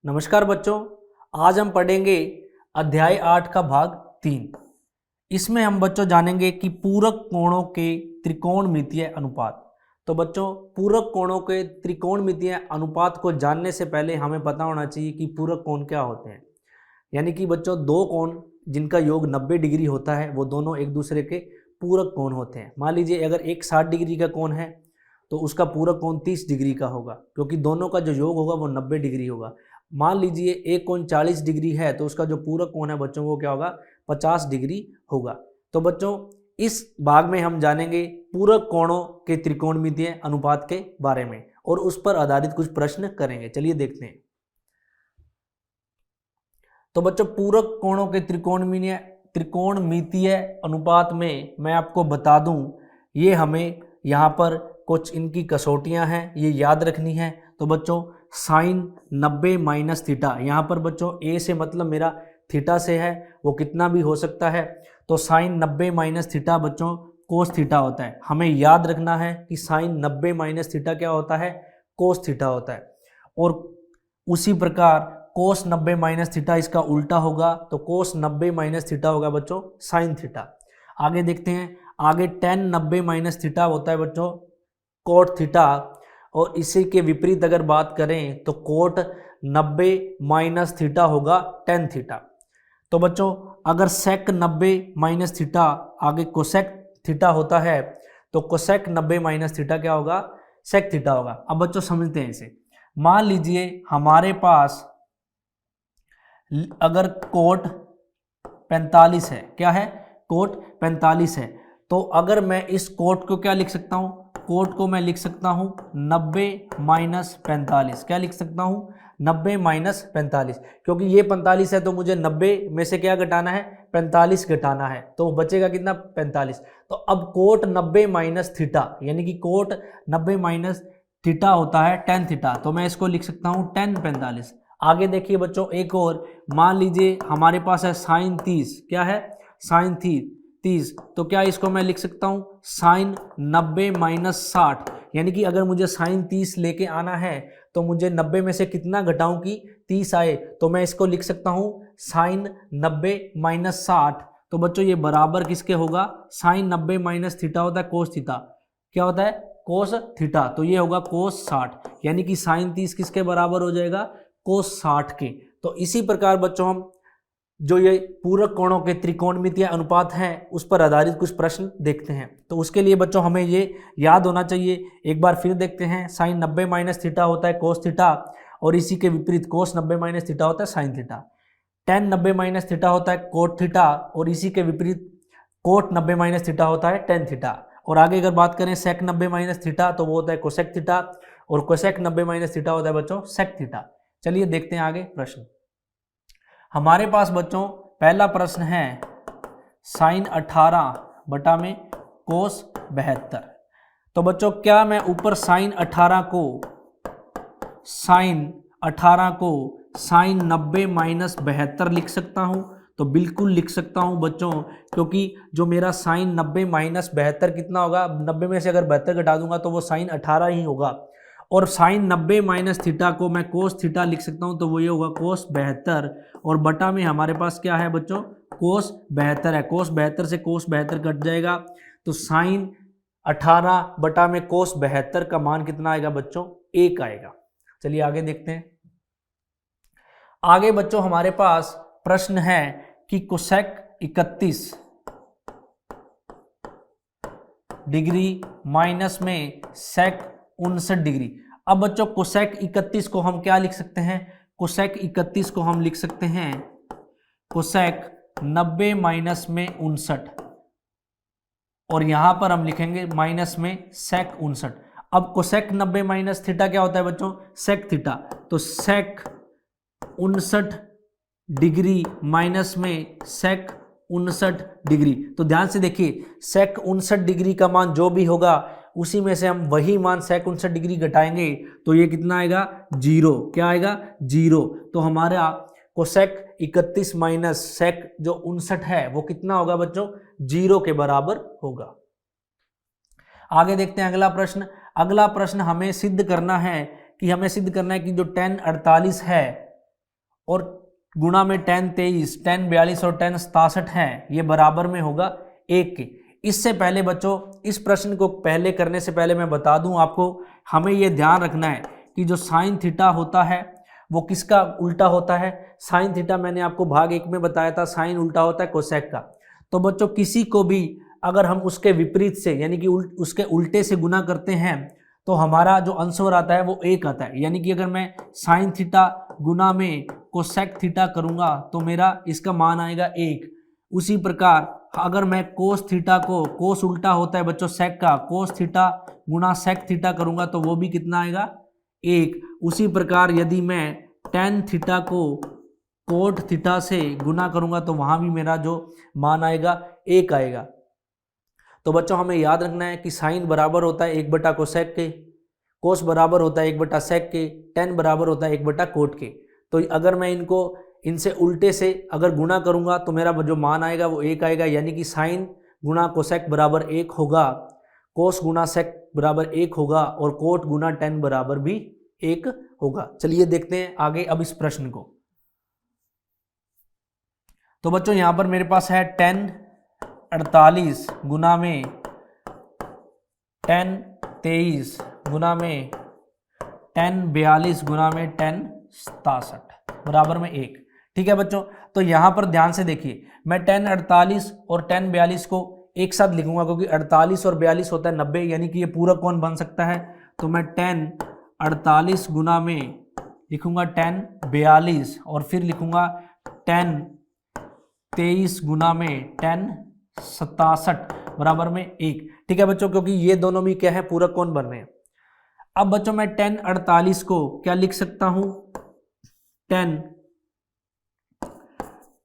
नमस्कार बच्चों, आज हम पढ़ेंगे अध्याय 8 का भाग 3। इसमें हम बच्चों जानेंगे कि पूरक कोणों के त्रिकोणमितीय अनुपात। तो बच्चों, पूरक कोणों के त्रिकोणमितीय अनुपात को जानने से पहले हमें पता होना चाहिए कि पूरक कोण क्या होते हैं। यानी कि बच्चों, दो कोण जिनका योग 90 डिग्री होता है वो दोनों एक दूसरे के पूरक कोण होते हैं। मान लीजिए अगर एक 60 डिग्री का कोण है तो उसका पूरक कोण 30 डिग्री का होगा, क्योंकि दोनों का जो योग होगा वो 90 डिग्री होगा। मान लीजिए एक कोण 40 डिग्री है तो उसका जो पूरक कोण है बच्चों वो क्या होगा, 50 डिग्री होगा। तो बच्चों, इस भाग में हम जानेंगे पूरक कोणों के त्रिकोणमितीय अनुपात के बारे में और उस पर आधारित कुछ प्रश्न करेंगे। चलिए देखते हैं। तो बच्चों, पूरक कोणों के त्रिकोणमितीय अनुपात में मैं आपको बता दूं, ये हमें यहाँ पर कुछ इनकी कसौटियाँ हैं, ये याद रखनी है। तो बच्चों, साइन 90 माइनस थीटा, यहाँ पर बच्चों ए से मतलब मेरा थीटा से है, वो कितना भी हो सकता है। तो साइन 90 माइनस थीटा बच्चों कोस थीटा होता है। हमें याद रखना है कि साइन 90 माइनस थीटा क्या होता है, कोस थीटा होता है। और उसी प्रकार कोस 90 माइनस थीटा इसका उल्टा होगा, तो कोस 90 माइनस थीटा होगा बच्चों साइन थीटा। आगे देखते हैं, आगे टेन 90 माइनस थीटा होता है बच्चों कोट थीटा। और इसी के विपरीत अगर बात करें तो कोट 90 माइनस थीटा होगा टेन थीटा। तो बच्चों, अगर सेक 90 माइनस थीटा आगे कोसेक थीटा होता है तो कोसेक 90 माइनस थीटा क्या होगा, सेक थीटा होगा। अब बच्चों समझते हैं इसे। मान लीजिए हमारे पास अगर कोट 45 है, क्या है, कोट 45 है, तो अगर मैं इस कोट को क्या लिख सकता हूं, कोट को मैं लिख सकता हूं 90 माइनस 45। क्या लिख सकता हूं, 90 माइनस 45, क्योंकि ये 45 है तो मुझे 90 में से क्या घटाना है, 45 घटाना है, तो बचेगा कितना, 45। तो अब कोट 90 माइनस थीटा, यानी कि कोट 90 माइनस थीटा होता है टेन थीटा, तो मैं इसको लिख सकता हूं टेन 45। आगे देखिए बच्चों, एक और मान लीजिए हमारे पास है साइन 30, क्या है, साइन 30, तो क्या इसको मैं लिख सकता हूं साइन 90 माइनस 60। यानी कि अगर मुझे साइन 30 लेके आना है तो मुझे 90 में से कितना घटाऊं कि 30 आए, तो मैं इसको लिख सकता हूं साइन 90 माइनस 60। तो बच्चों ये बराबर किसके होगा, साइन 90 माइनस थीटा होता है कोस थीटा, क्या होता है, कोस थीटा, तो ये होगा कोस 60। यानी कि साइन 30 किसके बराबर हो जाएगा, कोस 60 के। तो इसी प्रकार बच्चों हम जो ये पूरक कोणों के त्रिकोणमितीय अनुपात हैं उस पर आधारित कुछ प्रश्न देखते हैं। तो उसके लिए बच्चों हमें ये याद होना चाहिए। एक बार फिर देखते हैं, साइन 90 माइनस थीटा होता है कोस थीटा और इसी के विपरीत कोस 90 माइनस थीटा होता है sine theta. Ten 90 minus theta होता है कोट थीटा और इसी के विपरीत कोट 90 माइनस थीटा होता है टेन थीटा। और आगे अगर बात करें सेक 90 माइनस थीटा तो वो होता है कोसेक थीटा और कोसेक 90 माइनस थीटा होता है बच्चों सेक थीटा। चलिए देखते हैं आगे प्रश्न। हमारे पास बच्चों पहला प्रश्न है साइन 18 बटा में कोस 72। तो बच्चों क्या मैं ऊपर साइन 18 को साइन 90 माइनस 72 लिख सकता हूं, तो बिल्कुल लिख सकता हूं बच्चों, क्योंकि जो मेरा साइन 90 माइनस 72 कितना होगा, 90 में से अगर 72 घटा दूंगा तो वो साइन 18 ही होगा। और साइन 90 माइनस थीटा को मैं कोस थीटा लिख सकता हूं, तो वो ये होगा कोस 72 और बटा में हमारे पास क्या है बच्चों, कोस 72 है। कोस 72 से कोस 72 कट जाएगा, तो साइन 18 बटा में कोस 72 का मान कितना आएगा बच्चों, 1 आएगा। चलिए आगे देखते हैं। आगे बच्चों हमारे पास प्रश्न है कि कोसेक 31 डिग्री माइनस में सेक 59 डिग्री। अब बच्चों कोसेक 31 को हम क्या लिख सकते हैं, कोसेक 31 को हम लिख सकते हैं कोसेक 90 माइनस में 59 और यहां पर हम लिखेंगे माइनस में सेक 59। अब कोसेक 90 माइनस थीटा क्या होता है बच्चों, सेक थीटा, तो सेक 59 डिग्री माइनस में सेक 59 डिग्री। तो ध्यान से देखिए, सेक 59 डिग्री का मान जो भी होगा उसी में से हम वही मान सेक 59 डिग्री घटाएंगे, तो ये कितना आएगा, 0। क्या आएगा, 0। तो हमारा कोसेक 31 माइनस सेक जो 59 है वो कितना होगा बच्चों, 0 के बराबर होगा। आगे देखते हैं अगला प्रश्न। अगला प्रश्न हमें सिद्ध करना है कि जो tan 48 है और गुणा में tan 23, tan 42 और tan 67 है, ये बराबर में होगा 1 के। इससे पहले बच्चों इस प्रश्न को पहले करने से पहले मैं बता दूं आपको, हमें ये ध्यान रखना है कि जो साइन थीटा होता है वो किसका उल्टा होता है। साइन थीटा मैंने आपको भाग 1 में बताया था, साइन उल्टा होता है कोसेक का। तो बच्चों किसी को भी अगर हम उसके विपरीत से यानी कि उसके उल्टे से गुना करते हैं तो हमारा जो आंसर आता है वो 1 आता है। यानी कि अगर मैं साइन थीटा गुना में कोसेक थीटा करूंगा तो मेरा इसका मान आएगा 1। उसी प्रकार अगर मैं कोस थीटा को, कोस उल्टा होता है बच्चों सेक का, कोस थीटा गुना सेक थीटा करूंगा तो वो भी कितना आएगा 1। उसी प्रकार यदि मैं टेन थीटा को कोट थीटा से गुना करूंगा तो वहां भी मेरा जो मान आएगा 1 आएगा। तो बच्चों हमें याद रखना है कि साइन बराबर होता है 1 बटा कोसेक के, कोस बराबर होता है 1 बटा सेक के, टेन बराबर होता है 1 बटा कोट के। तो अगर मैं इनसे उल्टे से अगर गुना करूंगा तो मेरा जो मान आएगा वो 1 आएगा। यानी कि साइन गुना कोसेक बराबर 1 होगा, कोस गुना सेक बराबर 1 होगा और कोट गुना टेन बराबर भी 1 होगा। चलिए देखते हैं आगे अब इस प्रश्न को। तो बच्चों यहां पर मेरे पास है tan 48 गुना में tan 23 गुना में tan 42 गुना में tan 67 बराबर में 1। ठीक है बच्चों, तो यहां पर ध्यान से देखिए, मैं tan 48 और tan 42 को एक साथ लिखूंगा क्योंकि 48 और 42 होता है 90, यानी कि ये पूरक कौन बन सकता है। तो मैं tan 48 गुना में लिखूंगा tan 42 और फिर लिखूंगा tan 23 गुना में tan 67 बराबर में 1। ठीक है बच्चों, क्योंकि ये दोनों भी क्या है पूरक कौन बन रहे हैं। अब बच्चों मैं tan 48 को क्या लिख सकता हूं, tan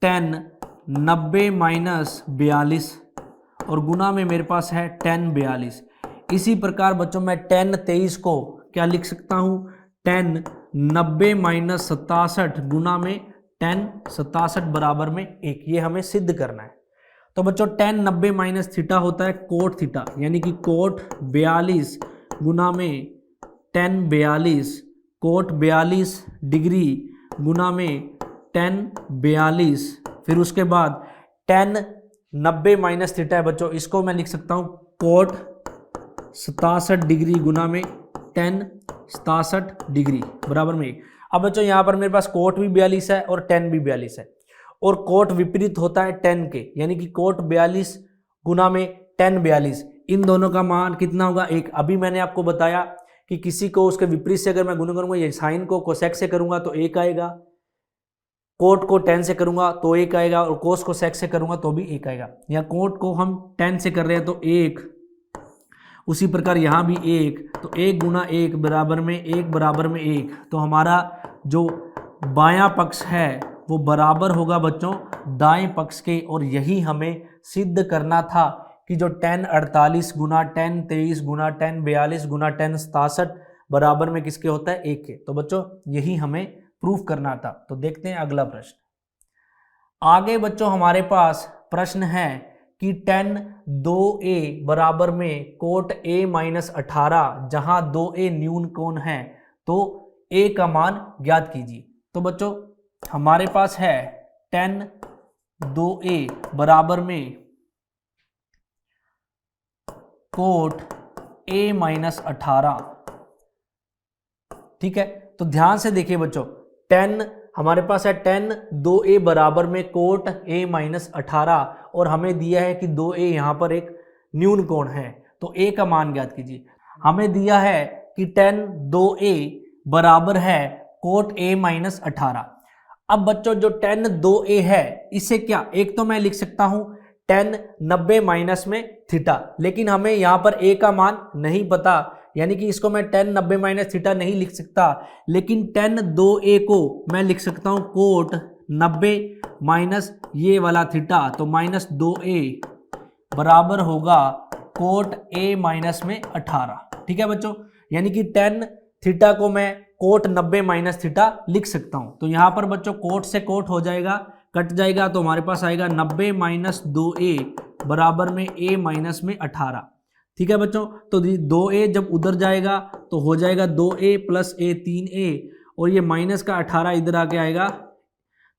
90 माइनस 42 और गुना में मेरे पास है tan 42। इसी प्रकार बच्चों मैं tan 23 को क्या लिख सकता हूं, tan 90 माइनस 67 गुना में tan 67 बराबर में 1। ये हमें सिद्ध करना है। तो बच्चों tan 90 माइनस थीटा होता है कोट थीटा, यानी कि कोट 42 गुना में tan 42, कोट 42 डिग्री गुना में tan 42, फिर उसके बाद tan 90 माइनस थीटा है बच्चों, इसको मैं लिख सकता हूं कोट 67 डिग्री गुना में tan 67 डिग्री बराबर में 1। अब बच्चों यहाँ पर मेरे पास कोट भी 42 है और tan भी 42 है और कोट विपरीत होता है tan के, यानी कि कोट 42 गुना में tan 42, इन दोनों का मान कितना होगा 1। अभी मैंने आपको बताया कि किसी को उसके विपरीत से अगर मैं गुना करूंगा, ये साइन को कोसेक से करूंगा तो 1 आएगा, कोट को tan से करूंगा तो 1 आएगा और कोस को सेक से करूंगा तो भी 1 आएगा। या कोट को हम tan से कर रहे हैं तो 1, उसी प्रकार यहाँ भी 1, तो 1 गुना 1 बराबर में 1 बराबर में 1। तो हमारा जो बायां पक्ष है वो बराबर होगा बच्चों दाएं पक्ष के, और यही हमें सिद्ध करना था कि जो tan 48 गुना tan 23 गुना tan 42 गुना tan 67 बराबर में किसके होता है 1 के। तो बच्चों यही हमें प्रूफ करना था। तो देखते हैं अगला प्रश्न। आगे बच्चों हमारे पास प्रश्न है कि tan 2a बराबर में कोट a माइनस 18, जहां 2a न्यून कोण है तो a का मान ज्ञात कीजिए। तो बच्चों हमारे पास है tan 2a बराबर में कोट a माइनस 18। ठीक है, तो ध्यान से देखिए बच्चों, tan हमारे पास है tan 2a बराबर में कोट a माइनस 18 और हमें दिया है कि 2a यहाँ पर एक न्यून कोण है, तो a का मान ज्ञात कीजिए। हमें दिया है कि tan 2a बराबर है कोट a माइनस 18। अब बच्चों जो tan 2a है इसे क्या, एक तो मैं लिख सकता हूं tan 90 माइनस में थीटा, लेकिन हमें यहाँ पर a का मान नहीं पता, यानी कि इसको मैं tan 90 माइनस थीटा नहीं लिख सकता, लेकिन tan 2a को मैं लिख सकता हूं कोट 90 माइनस ये वाला थीटा, तो माइनस 2a बराबर होगा कोट a माइनस में 18। ठीक है बच्चों, यानी कि tan थीटा को मैं कोट 90 माइनस थीटा लिख सकता हूं। तो यहां पर बच्चों कोट से कोट हो जाएगा, कट जाएगा, तो हमारे पास आएगा 90 माइनस 2a बराबर में a माइनस में 18। ठीक है बच्चों, तो 2a जब उधर जाएगा तो हो जाएगा 2a प्लस a 3a, और ये माइनस का 18 इधर आके आएगा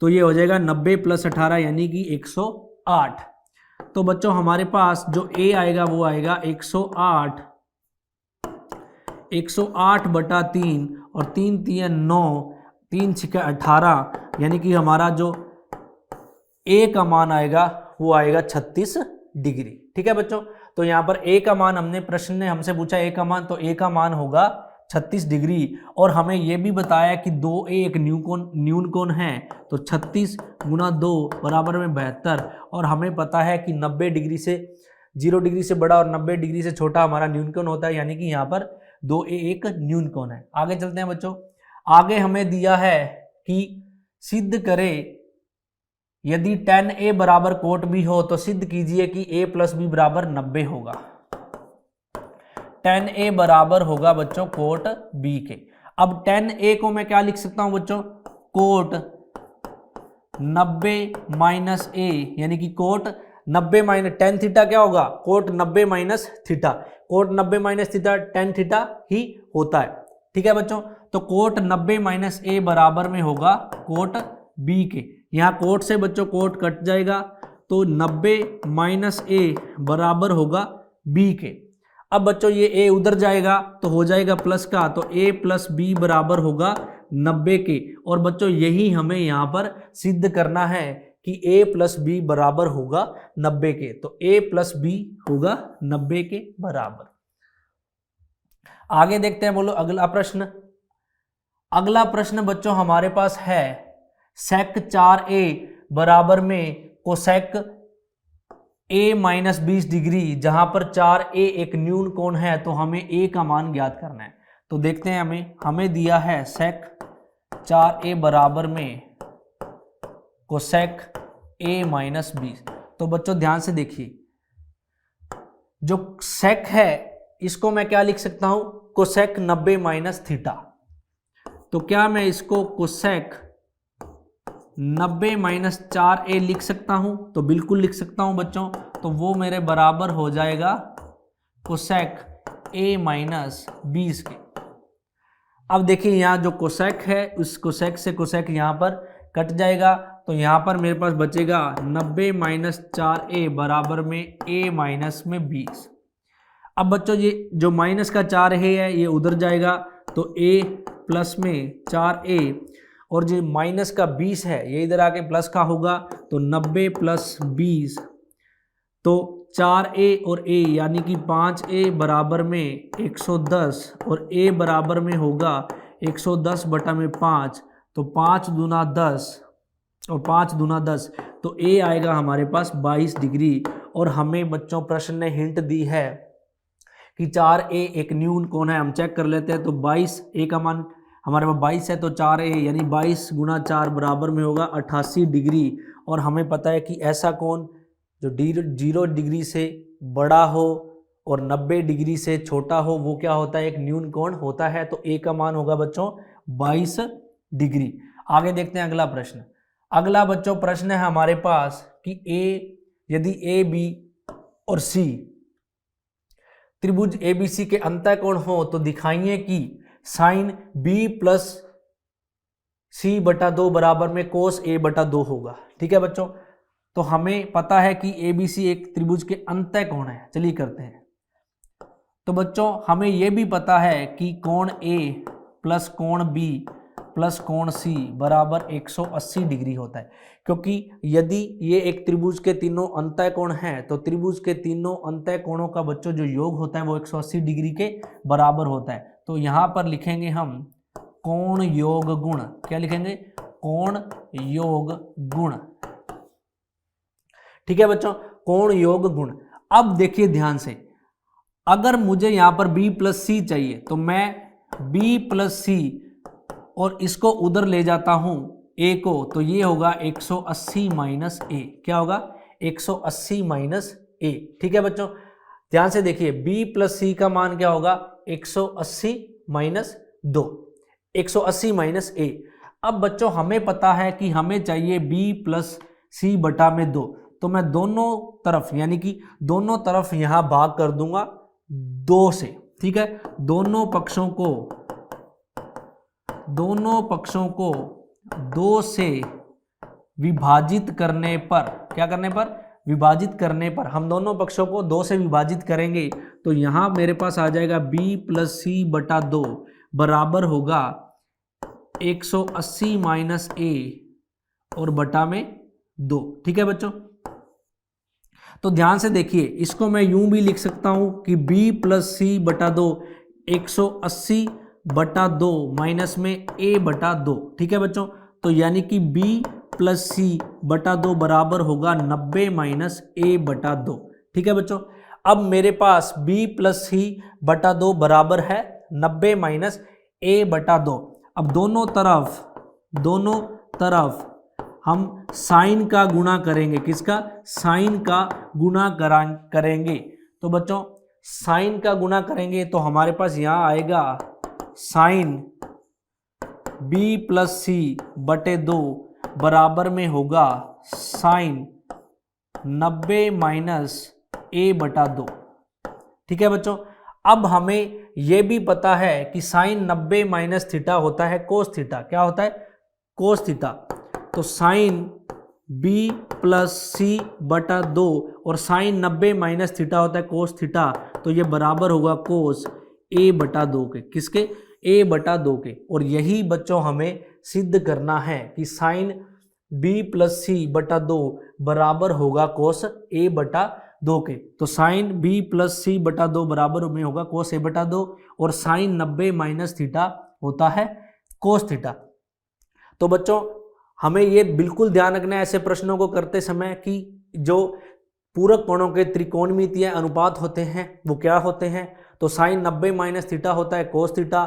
तो ये हो जाएगा 90 + 18 यानी कि 108। तो बच्चों हमारे पास जो ए आएगा वो आएगा 108, 108/3 और 3 × 9, 3 × 6 18, यानी कि हमारा जो ए का मान आएगा वो आएगा 36 डिग्री। ठीक है बच्चों, तो यहाँ पर ए का मान हमने, प्रश्न ने हमसे पूछा ए का मान, तो ए का मान होगा 36 डिग्री। और हमें यह भी बताया कि 2a एक न्यून कोण है, तो 36 × 2 बराबर में 72। और हमें पता है कि 90 डिग्री से 0 डिग्री से बड़ा और 90 डिग्री से छोटा हमारा न्यून कोण होता है, यानी कि यहाँ पर 2a एक न्यून कोण है। आगे चलते हैं बच्चों। आगे हमें दिया है कि सिद्ध करें यदि tan a बराबर कोट b हो तो सिद्ध कीजिए कि a + b बराबर 90 होगा। tan a बराबर होगा बच्चों कोट b के। अब tan a को मैं क्या लिख सकता हूं बच्चों, कोट 90 - a, यानी कि कोट 90 - tan थीटा क्या होगा, cot 90 - theta. Cot 90 - theta tan theta ही होता है। ठीक है बच्चों, तो कोट 90 - a बराबर में होगा कोट b के। यहाँ कोट से बच्चों कोट कट जाएगा, तो 90 - a बराबर होगा b के। अब बच्चों ये a उधर जाएगा तो हो जाएगा प्लस का, तो a + b बराबर होगा 90 के। और बच्चों यही हमें यहाँ पर सिद्ध करना है कि a + b बराबर होगा 90 के, तो a + b होगा 90 के बराबर। आगे देखते हैं, बोलो अगला प्रश्न। अगला प्रश्न बच्चों हमारे पास है sec 4a बराबर में कोसेक a - 20 डिग्री, जहां पर 4a एक न्यून कोण है, तो हमें a का मान ज्ञात करना है। तो देखते हैं, हमें दिया है sec 4a बराबर में कोसेक a - 20। तो बच्चों ध्यान से देखिए, जो sec है इसको मैं क्या लिख सकता हूं, कोसेक 90 - थीटा। तो क्या मैं इसको कोसेक 90 - 4a लिख सकता हूं, तो बिल्कुल लिख सकता हूं बच्चों। तो वो मेरे बराबर हो जाएगा कोसेक a - 20 के। अब देखिए यहाँ जो कोसेक है उस कोसेक से कोसेक यहाँ पर कट जाएगा, तो यहाँ पर मेरे पास बचेगा 90 - 4a बराबर में a - 20। अब बच्चों ये जो माइनस का 4a है ये उधर जाएगा, तो a + में 4a, और जो माइनस का 20 है ये इधर आके प्लस का होगा, तो 90 + 20, तो 4a और a यानी कि 5a बराबर में 110, और a बराबर में होगा 110/5, तो 5 दूना 10 और 5 दूना 10, तो a आएगा हमारे पास 22 डिग्री। और हमें बच्चों प्रश्न ने हिंट दी है कि 4a एक न्यून कोण है, हम चेक कर लेते हैं। तो 22, a का मान हमारे पास 22 है, तो 4a यानी 22 × 4 बराबर में होगा 88 डिग्री। और हमें पता है कि ऐसा कोण जो 0 डिग्री से बड़ा हो और 90 डिग्री से छोटा हो वो क्या होता है, एक न्यून कोण होता है। तो a का मान होगा बच्चों 22 डिग्री। आगे देखते हैं अगला प्रश्न। अगला बच्चों प्रश्न है हमारे पास कि यदि a b और c त्रिभुज ABC के अंतःकोण हो तो दिखाइए कि साइन b + c/2 बराबर में cos a/2 होगा। ठीक है बच्चों, तो हमें पता है कि ABC एक त्रिभुज के अंतःकोण है। चलिए करते हैं। तो बच्चों हमें यह भी पता है कि कोण A + कोण B + कोण C बराबर 180 डिग्री होता है, क्योंकि यदि ये एक त्रिभुज के तीनों अंतःकोण हैं तो त्रिभुज के तीनों अंतःकोणों का बच्चों जो योग होता है वो 180 डिग्री के बराबर होता है। तो यहाँ पर लिखेंगे हम कोण योग गुण। क्या लिखेंगे, कोण योग गुण। ठीक है बच्चों, कोण योग गुण। अब देखिए ध्यान से, अगर मुझे यहां पर b + c चाहिए तो मैं b + c और इसको उधर ले जाता हूं a को, तो ये होगा 180 - a। क्या होगा, 180 - a। ठीक है बच्चों, ध्यान से देखिए, b + c का मान क्या होगा, 180 - 2, 180 - a। अब बच्चों हमें पता है कि हमें चाहिए b + c/2, तो मैं दोनों तरफ यानी कि दोनों तरफ यहां भाग कर दूंगा 2 से। ठीक है, दोनों पक्षों को 2 से विभाजित करने पर, क्या करने पर, विभाजित करने पर हम दोनों पक्षों को 2 से विभाजित करेंगे तो यहाँ मेरे पास आ जाएगा b प्लस सी बटा 2 बराबर होगा 180 माइनस ए और बटा में 2। ठीक है बच्चों, तो ध्यान से देखिए, इसको मैं यूं भी लिख सकता हूं कि b प्लस सी बटा 2 180 बटा 2 माइनस में a बटा 2। ठीक है बच्चों, तो यानी कि b प्लस सी बटा 2 बराबर होगा 90 माइनस a बटा 2। ठीक है बच्चों, अब मेरे पास b प्लस सी बटा 2 बराबर है 90 माइनस a बटा 2। अब दोनों तरफ हम साइन का गुणा करेंगे, किसका, साइन का गुणा करेंगे। तो बच्चों साइन का गुणा करेंगे तो हमारे पास यहाँ आएगा साइन b प्लस सी बटे 2 बराबर में होगा साइन 90 माइनस a बटा 2। ठीक है बच्चों, अब हमें यह भी पता है कि साइन 90 माइनस थीटा होता है कोस थीटा। क्या होता है, कोस थीटा। तो साइन b प्लस सी बटा 2 और साइन 90 माइनस थीटा होता है कोस थीटा, तो ये बराबर होगा कोस a बटा 2 के, किसके, a बटा 2 के। और यही बच्चों हमें सिद्ध करना है कि साइन b प्लस सी बटा 2 बराबर होगा कोस a बटा 2 के। तो साइन b प्लस सी बटा 2 बराबर में होगा कोस a बटा 2 और साइन 90 माइनस थीटा होता है कोस थीटा। तो बच्चों हमें ये बिल्कुल ध्यान रखना है ऐसे प्रश्नों को करते समय कि जो पूरक कोणों के त्रिकोणमितीय अनुपात होते हैं वो क्या होते हैं। तो साइन 90 माइनस थीटा होता है कोस थीटा,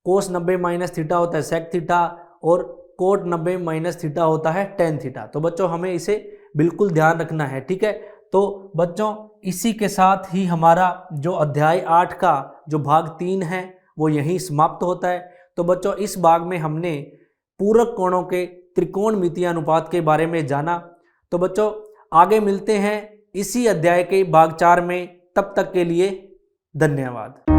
कोस 90 माइनस थीटा होता है सेक थीटा और कोट 90 माइनस थीटा होता है टेन थीटा। तो बच्चों हमें इसे बिल्कुल ध्यान रखना है। ठीक है, तो बच्चों इसी के साथ ही हमारा जो अध्याय 8 का जो भाग 3 है वो यहीं समाप्त होता है। तो बच्चों इस भाग में हमने पूरक कोणों के त्रिकोणमितीय अनुपात के बारे में जाना। तो बच्चों आगे मिलते हैं इसी अध्याय के भाग 4 में, तब तक के लिए धन्यवाद।